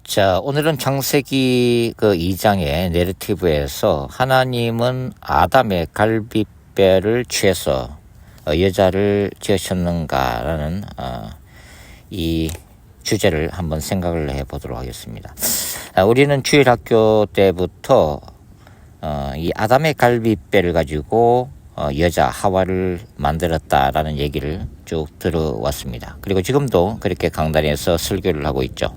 자, 오늘은 창세기 그 2장의 내러티브에서 하나님은 아담의 갈빗뼈를 취해서 여자를 지으셨는가라는 이 주제를 한번 생각을 해보도록 하겠습니다. 우리는 주일학교 때부터 이 아담의 갈빗뼈를 가지고 여자 하와를 만들었다라는 얘기를 쭉 들어왔습니다. 그리고 지금도 그렇게 강단에서 설교를 하고 있죠.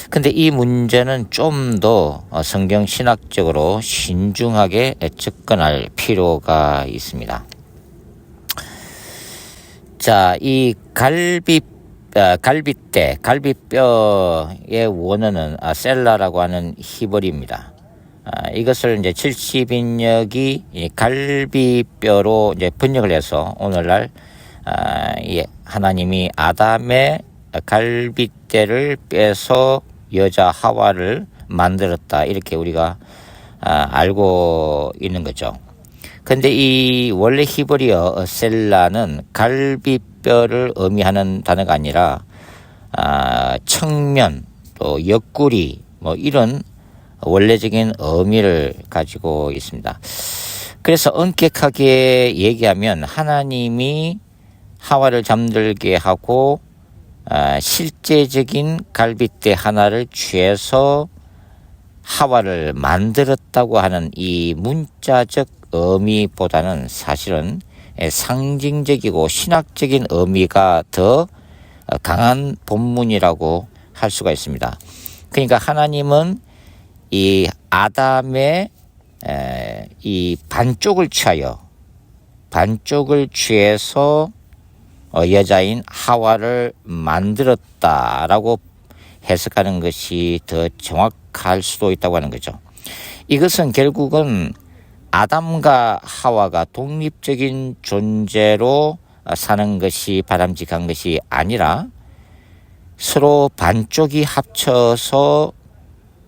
근데 이 문제는 좀 더 성경 신학적으로 신중하게 접근할 필요가 있습니다. 자, 이 갈빗뼈의 원어는 셀라라고 하는 히브리입니다. 이것을 이제 70인역이 갈빗뼈로 이제 번역을 해서 오늘날 하나님이 아담의 갈빗대를 빼서 여자 하와를 만들었다, 이렇게 우리가 알고 있는 거죠. 근데 이 원래 히브리어 셀라는 갈빗뼈를 의미하는 단어가 아니라 청면, 또 옆구리, 뭐 이런 원래적인 의미를 가지고 있습니다. 그래서 엄격하게 얘기하면 하나님이 하와를 잠들게 하고 실제적인 갈빗대 하나를 취해서 하와를 만들었다고 하는 이 문자적 의미보다는 사실은 상징적이고 신학적인 의미가 더 강한 본문이라고 할 수가 있습니다. 그러니까 하나님은 이 아담의 이 반쪽을 취해서 여자인 하와를 만들었다라고 해석하는 것이 더 정확할 수도 있다고 하는 거죠. 이것은 결국은 아담과 하와가 독립적인 존재로 사는 것이 바람직한 것이 아니라 서로 반쪽이 합쳐서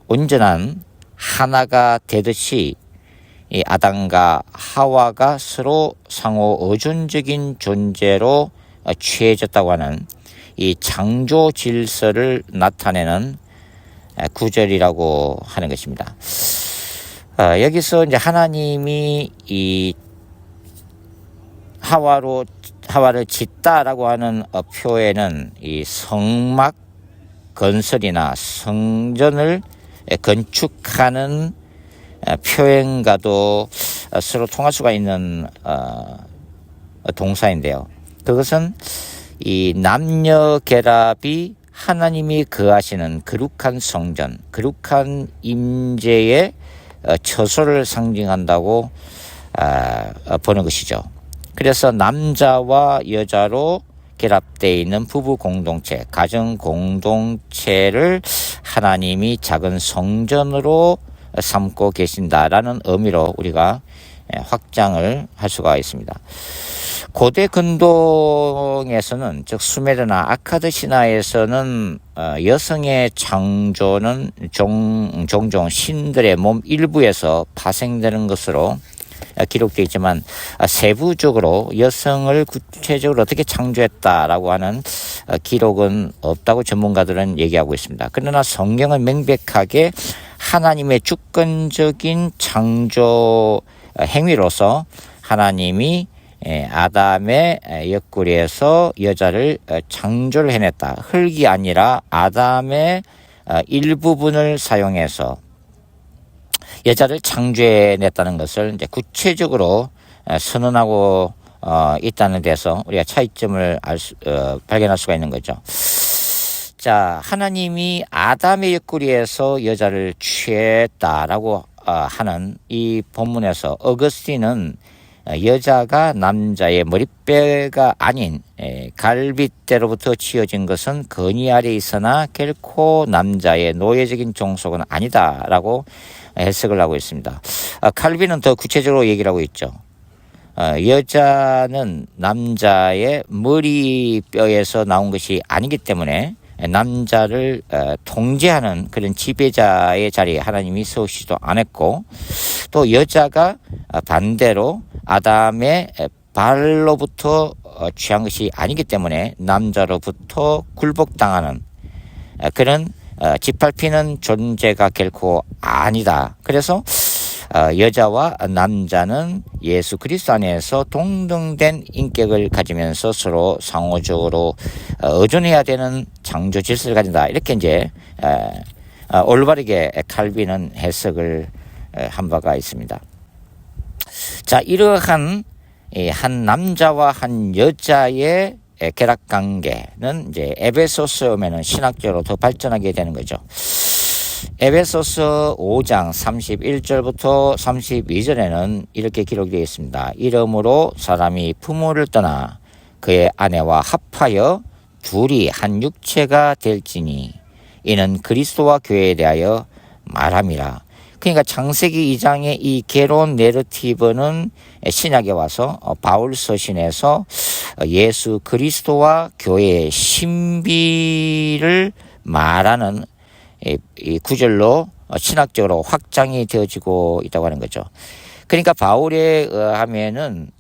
온전한 하나가 되듯이 이 아담과 하와가 서로 상호 의존적인 존재로 취해졌다고 하는 이 창조 질서를 나타내는 구절이라고 하는 것입니다. 여기서 이제 하나님이 이 하와를 짓다라고 하는 표현은 이 성막 건설이나 성전을 건축하는 표현과도 서로 통할 수가 있는 동사인데요. 그것은 이 남녀 결합이 하나님이 거하시는 거룩한 성전, 거룩한 임재의 처소를 상징한다고 보는 것이죠. 그래서 남자와 여자로 결합되어 있는 부부 공동체, 가정 공동체를 하나님이 작은 성전으로 삼고 계신다라는 의미로 우리가 확장을 할 수가 있습니다. 고대 근동에서는, 즉 수메르나 아카드 신화에서는 여성의 창조는 종종 신들의 몸 일부에서 파생되는 것으로 기록되어 있지만 세부적으로 여성을 구체적으로 어떻게 창조했다라고 하는 기록은 없다고 전문가들은 얘기하고 있습니다. 그러나 성경은 명백하게 하나님의 주권적인 창조 행위로서 하나님이 아담의 옆구리에서 여자를 창조를 해냈다. 흙이 아니라 아담의 일부분을 사용해서 여자를 창조해냈다는 것을 이제 구체적으로 선언하고 있다는 데서 우리가 차이점을 발견할 수가 있는 거죠. 자, 하나님이 아담의 옆구리에서 여자를 취했다라고 하는 이 본문에서 어거스틴은 여자가 남자의 머리뼈가 아닌 갈빗대로부터 지어진 것은 건의 아래 있으나 결코 남자의 노예적인 종속은 아니다라고 해석을 하고 있습니다. 칼빈은 더 구체적으로 얘기를 하고 있죠. 여자는 남자의 머리뼈에서 나온 것이 아니기 때문에 남자를 통제하는 그런 지배자의 자리에 하나님이 서시지도 않았고, 또 여자가 반대로 아담의 발로부터 취한 것이 아니기 때문에 남자로부터 굴복당하는 그런 짓밟히는 존재가 결코 아니다. 그래서 여자와 남자는 예수 그리스도 안에서 동등된 인격을 가지면서 서로 상호적으로 의존해야 되는 창조 질서를 가진다. 이렇게 이제 올바르게 칼빈은 해석을 한 바가 있습니다. 자, 이러한 한 남자와 한 여자의 결합관계는 이제 에베소서에 오면은 신학적으로 더 발전하게 되는 거죠. 에베소서 5장 31절부터 32절에는 이렇게 기록이 되어 있습니다. 이러므로 사람이 부모를 떠나 그의 아내와 합하여 둘이 한 육체가 될지니 이는 그리스도와 교회에 대하여 말함이라. 그러니까 창세기 2장의 이 개론 내러티브는 신약에 와서 바울 서신에서 예수 그리스도와 교회의 신비를 말하는 이 구절로 신학적으로 확장이 되어지고 있다고 하는 거죠. 그러니까 바울에 의하면은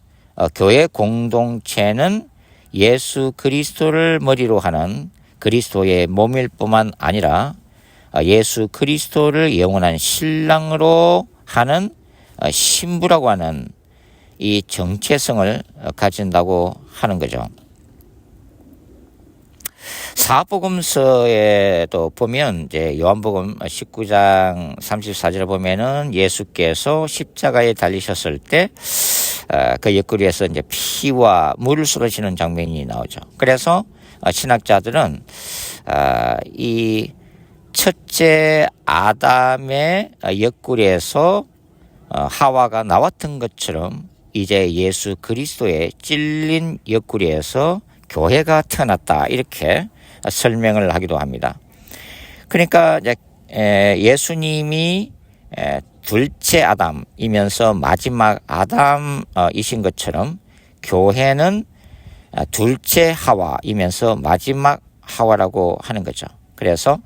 교회 공동체는 예수 그리스도를 머리로 하는 그리스도의 몸일 뿐만 아니라 예수 그리스도를 영원한 신랑으로 하는 신부라고 하는 이 정체성을 가진다고 하는 거죠. 사복음서에도 보면 이제 요한복음 19장 34절을 보면은 예수께서 십자가에 달리셨을 때 그 옆구리에서 이제 피와 물을 쏟으시는 장면이 나오죠. 그래서 신학자들은 이 첫째 아담의 옆구리에서 하와가 나왔던 것처럼 이제 예수 그리스도의 찔린 옆구리에서 교회가 태어났다, 이렇게 설명을 하기도 합니다. 그러니까 이제 예수님이 둘째 아담이면서 마지막 아담이신 것처럼 교회는 둘째 하와이면서 마지막 하와라고 하는 거죠. 그래서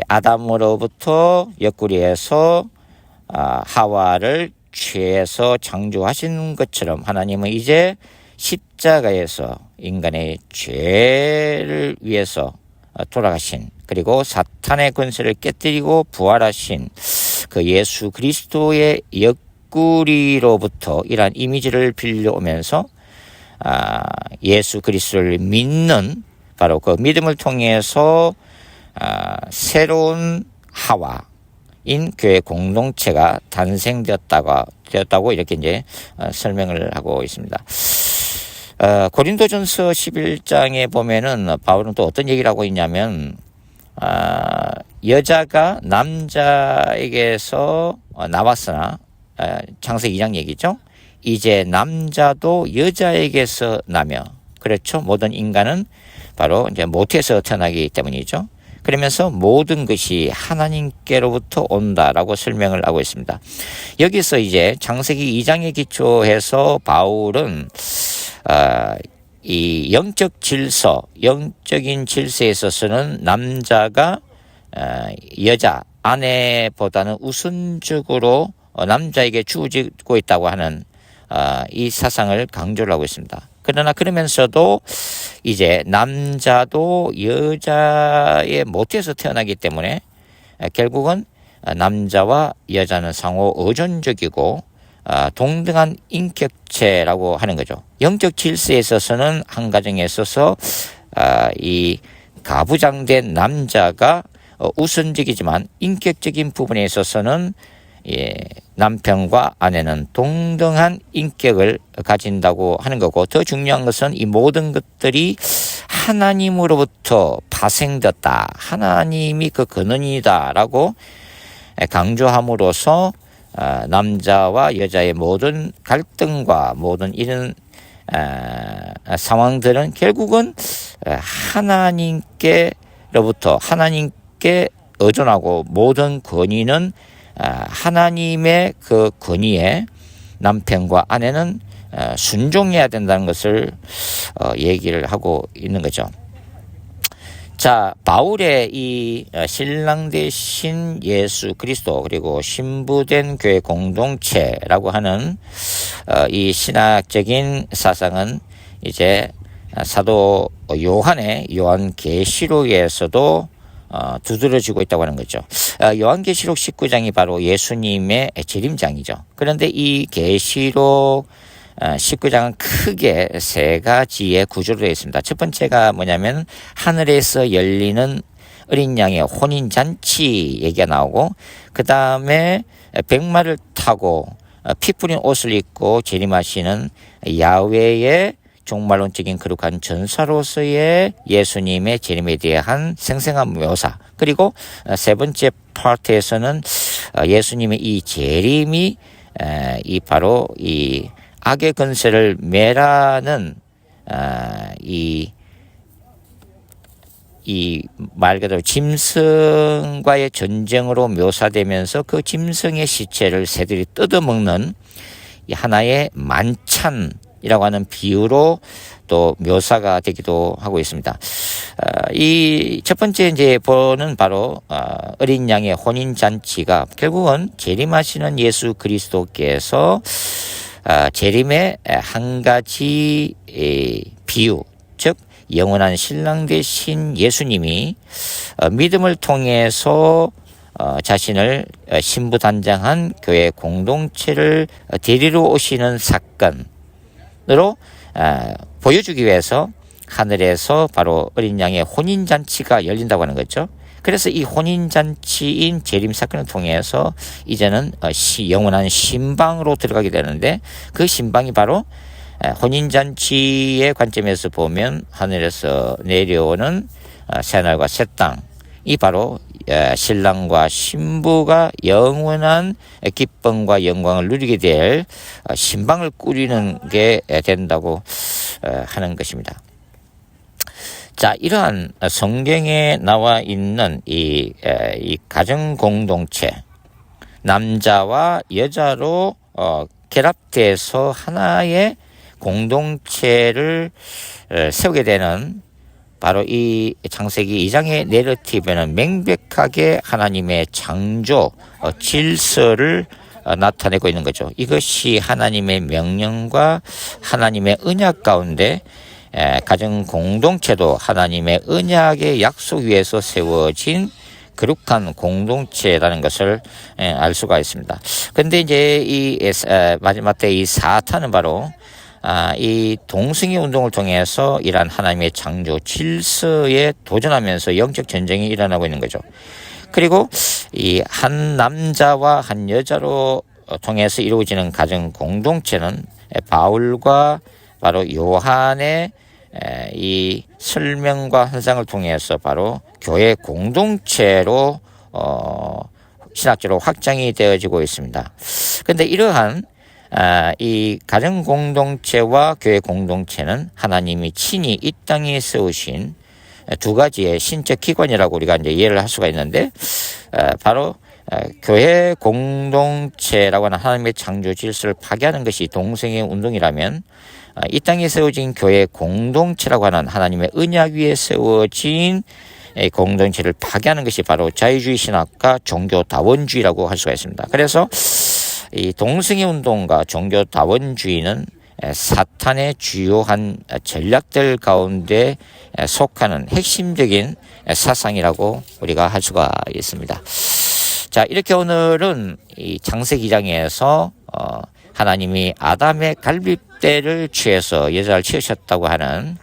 아담으로부터 옆구리에서 하와를 취해서 창조하신 것처럼 하나님은 이제 십자가에서 인간의 죄를 위해서 돌아가신, 그리고 사탄의 권세를 깨뜨리고 부활하신 그 예수 그리스도의 옆구리로부터 이러한 이미지를 빌려오면서 예수 그리스도를 믿는, 바로 그 믿음을 통해서 새로운 하와인 교회 공동체가 탄생되었다고 이렇게 이제 설명을 하고 있습니다. 고린도전서 11장에 보면은 바울은 또 어떤 얘기를 하고 있냐면, 여자가 남자에게서 나왔으나, 창세기 2장 얘기죠. 이제 남자도 여자에게서 나며, 그렇죠. 모든 인간은 바로 이제 모태에서 태어나기 때문이죠. 그러면서 모든 것이 하나님께로부터 온다라고 설명을 하고 있습니다. 여기서 이제 창세기 2장에 기초해서 바울은 이 영적 질서, 영적인 질서에 있어서는 남자가 여자, 아내보다는 우선적으로 남자에게 주어지고 있다고 하는 이 사상을 강조를 하고 있습니다. 그러나 그러면서도 이제 남자도 여자의 모태에서 태어나기 때문에 결국은 남자와 여자는 상호 의존적이고 동등한 인격체라고 하는 거죠. 영적 질서에 있어서는 한 가정에 있어서 이 가부장된 남자가 우선적이지만 인격적인 부분에 있어서는 남편과 아내는 동등한 인격을 가진다고 하는 거고, 더 중요한 것은 이 모든 것들이 하나님으로부터 파생됐다, 하나님이 그 근원이다라고 강조함으로써 남자와 여자의 모든 갈등과 모든 이런 상황들은 결국은 하나님께로부터, 하나님께 의존하고 모든 권위는 하나님의 그 권위에 남편과 아내는 순종해야 된다는 것을 얘기를 하고 있는 거죠. 자, 바울의 이 신랑 되신 예수 그리스도, 그리고 신부된 교회 공동체라고 하는 이 신학적인 사상은 이제 사도 요한의 요한계시록에서도 두드러지고 있다고 하는 거죠. 요한계시록 19장이 바로 예수님의 재림장이죠. 그런데 이 계시록 19장은 크게 세 가지의 구조로 되어 있습니다. 첫 번째가 뭐냐면 하늘에서 열리는 어린 양의 혼인잔치 얘기가 나오고, 그 다음에 백마를 타고 피 뿌린 옷을 입고 재림하시는 야훼의 종말론적인 거룩한 전사로서의 예수님의 재림에 대한 생생한 묘사, 그리고 세 번째 파트에서는 예수님의 이 재림이 이 바로 이 악의 권세를 멸하는 이 말 그대로 짐승과의 전쟁으로 묘사되면서 그 짐승의 시체를 새들이 뜯어먹는 이 하나의 만찬이라고 하는 비유로 또 묘사가 되기도 하고 있습니다. 이 첫 번째 이제 보는 바로 어린 양의 혼인 잔치가 결국은 재림하시는 예수 그리스도께서 재림의 한 가지 비유, 즉 영원한 신랑 되신 예수님이 믿음을 통해서 자신을 신부단장한 교회 공동체를 데리러 오시는 사건으로 보여주기 위해서 하늘에서 바로 어린 양의 혼인잔치가 열린다고 하는 거죠. 그래서 이 혼인잔치인 재림사건을 통해서 이제는 영원한 신방으로 들어가게 되는데, 그 신방이 바로 혼인잔치의 관점에서 보면 하늘에서 내려오는 새하늘과 새 땅이 바로 신랑과 신부가 영원한 기쁨과 영광을 누리게 될 신방을 꾸리는 게 된다고 하는 것입니다. 자, 이러한 성경에 나와 있는 이 가정 공동체, 남자와 여자로 결합돼서 하나의 공동체를 세우게 되는 바로 이 창세기 2장의 내러티브는 명백하게 하나님의 창조 질서를 나타내고 있는 거죠. 이것이 하나님의 명령과 하나님의 언약 가운데 가정 공동체도 하나님의 언약의 약속 위에서 세워진 거룩한 공동체라는 것을 알 수가 있습니다. 그런데 이제 이 마지막 때 이 사탄은 바로 이 동성애 운동을 통해서 이러한 하나님의 창조 질서에 도전하면서 영적 전쟁이 일어나고 있는 거죠. 그리고 이 한 남자와 한 여자로 통해서 이루어지는 가정 공동체는 바울과 바로 요한의 이 설명과 환상을 통해서 바로 교회 공동체로 신학적으로 확장이 되어지고 있습니다. 그런데 이러한 이 가정 공동체와 교회 공동체는 하나님이 친히 이 땅에 세우신 두 가지의 신적 기관이라고 우리가 이제 이해를 할 수가 있는데, 바로 교회 공동체라고 하는 하나님의 창조 질서를 파괴하는 것이 동성애 운동이라면, 이 땅에 세워진 교회 공동체라고 하는 하나님의 언약 위에 세워진 공동체를 파괴하는 것이 바로 자유주의 신학과 종교다원주의라고 할 수가 있습니다. 그래서 이 동성애 운동과 종교다원주의는 사탄의 주요한 전략들 가운데 속하는 핵심적인 사상이라고 우리가 할 수가 있습니다. 자, 이렇게 오늘은 이 창세기 2장에서 하나님이 아담의 갈빗대를 취해서 여자를 지으셨다고 하는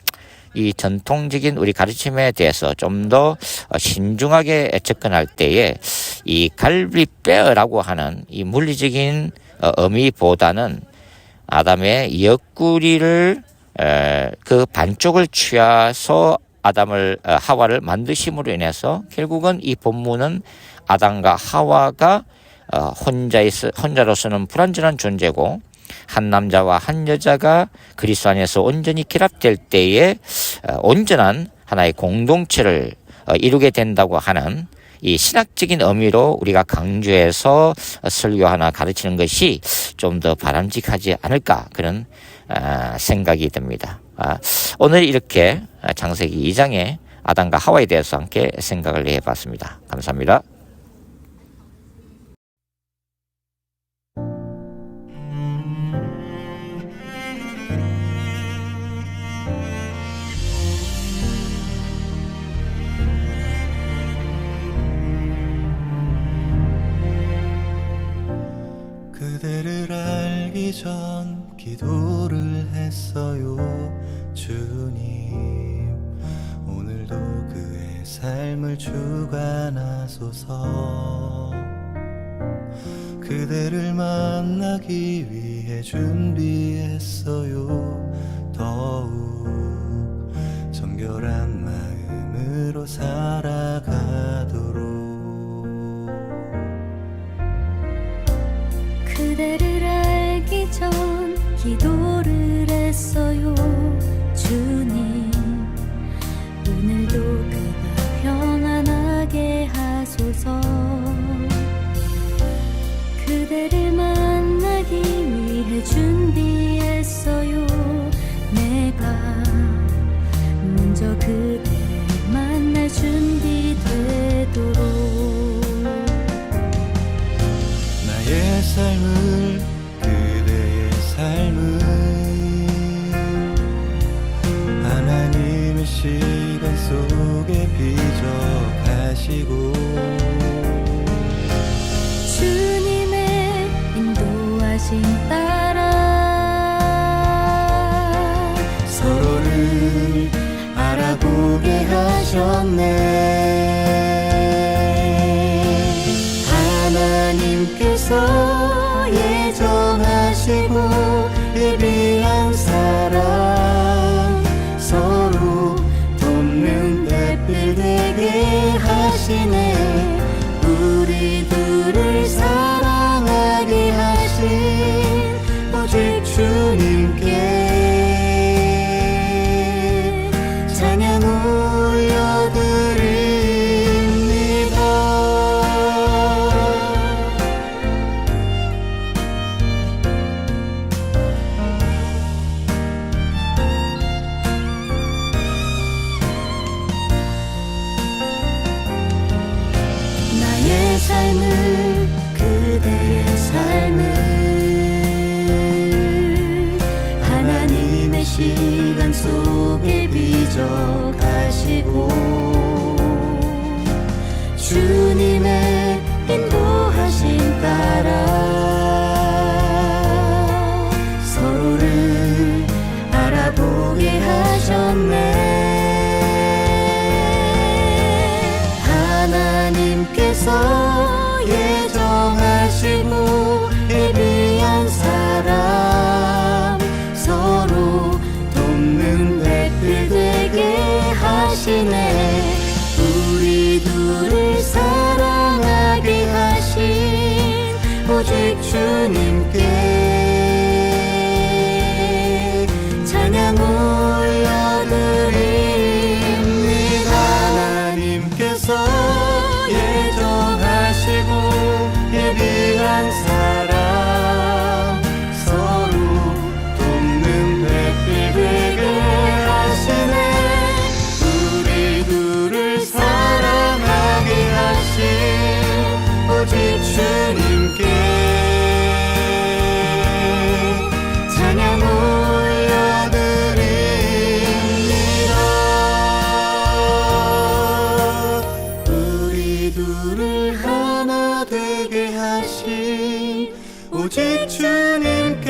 이 전통적인 우리 가르침에 대해서 좀 더 신중하게 접근할 때에 이 갈빗뼈라고 하는 이 물리적인 의미보다는 아담의 옆구리를 그 반쪽을 취해서 하와를 만드심으로 인해서 결국은 이 본문은 아담과 하와가 혼자로서는 불완전한 존재고, 한 남자와 한 여자가 그리스도 안에서 온전히 결합될 때에 온전한 하나의 공동체를 이루게 된다고 하는 이 신학적인 의미로 우리가 강조해서 설교하나 가르치는 것이 좀 더 바람직하지 않을까, 그런 생각이 듭니다. 오늘 이렇게 창세기 2장의 아담과 하와에 대해서 함께 생각을 해봤습니다. 감사합니다. 그대를 알기 전 기도를 했어요. 주님, 오늘도 그의 삶을 주관하소서. 그대를 만나기 위해 준비했어요. 더욱 정결한 마음으로 살아가도록. 그대를 알기 전 기도를 했어요. 주님, 오늘도 그가 평안하게 하소서. 그대를 만나기 위해 준비했어요. 내가 먼저 그대를 만날 준비되도록. 나의 삶을, 그대의 삶을 하나님의 시간 속에 비춰가시고 주님의 인도하심 따라 서로를 알아보게 하셨네. 하나님께서 예정하시고 예비한 사랑, 서로 돕는 배필 되게 하시네. 우리 둘을 사랑하게 하신 오직 주님께 찬양 올려드립니다. 나의 삶을, 그대의 삶을 하나님의 시간 속에 비춰가시고 주님의 인도하심 따라 서로를 알아보게 하셨네. 하나님께서 예정하시고 예비한 사람, 서로 돕는 배필 되게 하시네. 우리 둘을 사랑하게 하신 오직 주님께 찬양 올려드립니다. 하나님께서 예정하시고 예비한 사람, 서로 돕는 배필 되게 하시네. 우리 둘을 사랑하게 하신 오직 주님께 찬양 올려드립니다. 우리 둘을 하나 되게 하신 오직 주님께